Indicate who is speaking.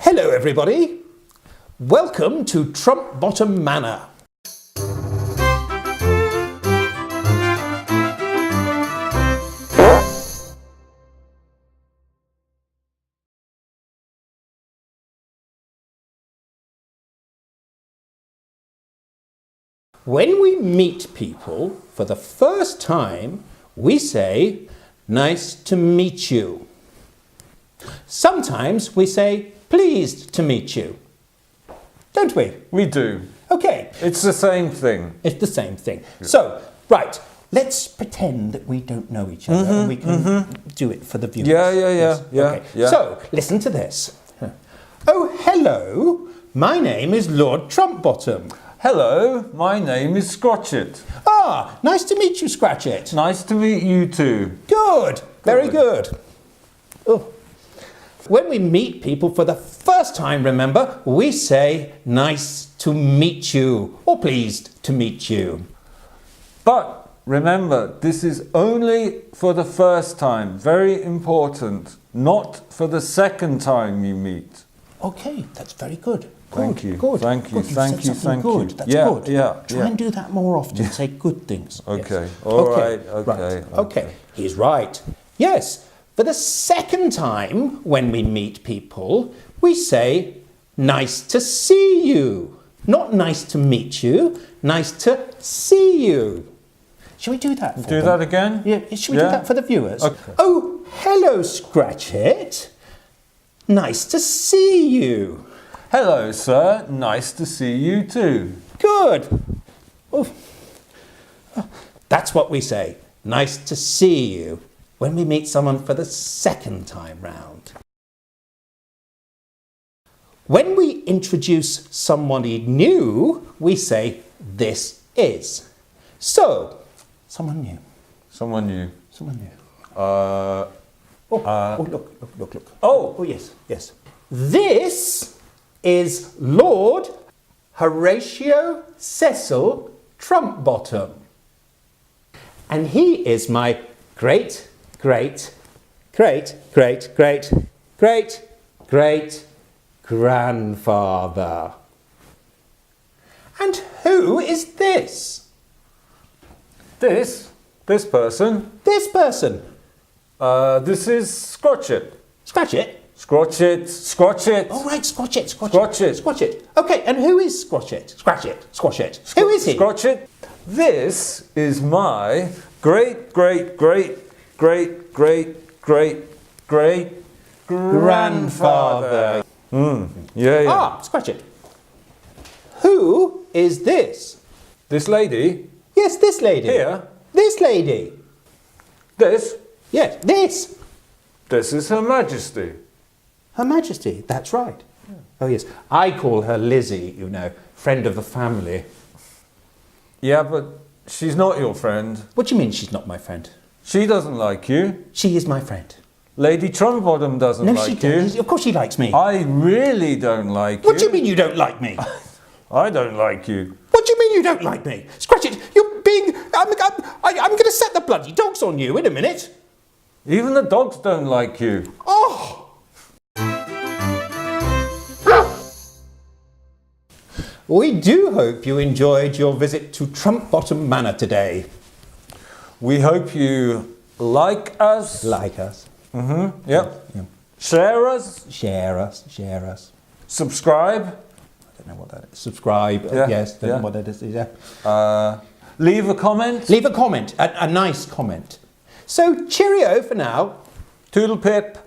Speaker 1: Hello everybody, welcome to Trumpbottom Manor. When we meet people for the first time, we say, "Nice to meet you." Sometimes we say, "Pleased to meet you." Don't we?
Speaker 2: We do.
Speaker 1: Okay.
Speaker 2: It's the same thing.
Speaker 1: It's the same thing. Yeah. So, right, let's pretend that we don't know each other and we can do it for the viewers.
Speaker 2: Yeah.
Speaker 1: Okay. So, listen to this. "Oh, hello, my name is Lord Trumpbottom."
Speaker 2: Hello, my name is Scratchit.
Speaker 1: "Ah, nice to meet you, Scratchit."
Speaker 2: Nice to meet you too.
Speaker 1: Good, very good. Oh. When we meet people for the first time, remember, we say, "Nice to meet you," or "Pleased to meet you."
Speaker 2: But remember, this is only for the first time. Very important. Not for the second time you meet.
Speaker 1: Okay, that's very good.
Speaker 2: Thank you.
Speaker 1: Good.
Speaker 2: Thank you.
Speaker 1: Good.
Speaker 2: Thank you.
Speaker 1: Thank you. That's
Speaker 2: yeah,
Speaker 1: good.
Speaker 2: Yeah.
Speaker 1: Try and do that more often. Say good things.
Speaker 2: Okay.
Speaker 1: Yes.
Speaker 2: All right.
Speaker 1: Right. Okay. He's right. Yes. For the second time, when we meet people, we say, "Nice to see you." Not "nice to meet you," "nice to see you." Shall we do that for
Speaker 2: Do
Speaker 1: them?
Speaker 2: that again?
Speaker 1: Yeah. Shall we do that for the viewers?
Speaker 2: Okay.
Speaker 1: "Oh, hello, Scratchit. Nice to see you."
Speaker 2: Hello, sir. Nice to see you too.
Speaker 1: Good. Oh. That's what we say. "Nice to see you," when we meet someone for the second time round. When we introduce somebody new, we say, "This is." So, someone new.
Speaker 2: Someone new.
Speaker 1: Someone new. Look.
Speaker 2: Oh,
Speaker 1: Yes. This is Lord Horatio Cecil Trumpbottom. And he is my great grandfather. And who is this?
Speaker 2: This person.
Speaker 1: This person.
Speaker 2: This is Scratchit.
Speaker 1: Scratchit?
Speaker 2: Scratchit.
Speaker 1: Oh, right, Scratchit. Okay, and who is Scratchit? Scratchit. Who is he?
Speaker 2: Scratchit. This is my great grandfather. Yeah.
Speaker 1: Ah, Scratchit. Who is this?
Speaker 2: This lady.
Speaker 1: Yes, this lady.
Speaker 2: Here.
Speaker 1: This lady.
Speaker 2: This.
Speaker 1: Yes, this.
Speaker 2: This is Her Majesty.
Speaker 1: Her Majesty, that's right. Yeah. Oh, yes. I call her Lizzie, you know, friend of the family.
Speaker 2: Yeah, but she's not your friend.
Speaker 1: What do you mean she's not my friend?
Speaker 2: She doesn't like you.
Speaker 1: She is my friend.
Speaker 2: Lady Trumpbottom doesn't like you.
Speaker 1: No, she doesn't. Of course she likes me.
Speaker 2: I really don't like you.
Speaker 1: What do you mean you don't like me?
Speaker 2: I don't like you.
Speaker 1: What do you mean you don't like me? Scratchit, you're being... I'm going to set the bloody dogs on you in a minute.
Speaker 2: Even the dogs don't like you.
Speaker 1: Oh! We do hope you enjoyed your visit to Trumpbottom Manor today.
Speaker 2: We hope you like us.
Speaker 1: Like us.
Speaker 2: Yep.
Speaker 1: Yeah.
Speaker 2: Share us.
Speaker 1: Share us.
Speaker 2: Subscribe.
Speaker 1: I don't know what that is. Subscribe.
Speaker 2: Yeah.
Speaker 1: Yes, don't know what that is. Yeah.
Speaker 2: Leave a comment.
Speaker 1: Leave a comment. A nice comment. So, cheerio for now.
Speaker 2: Toodle pip.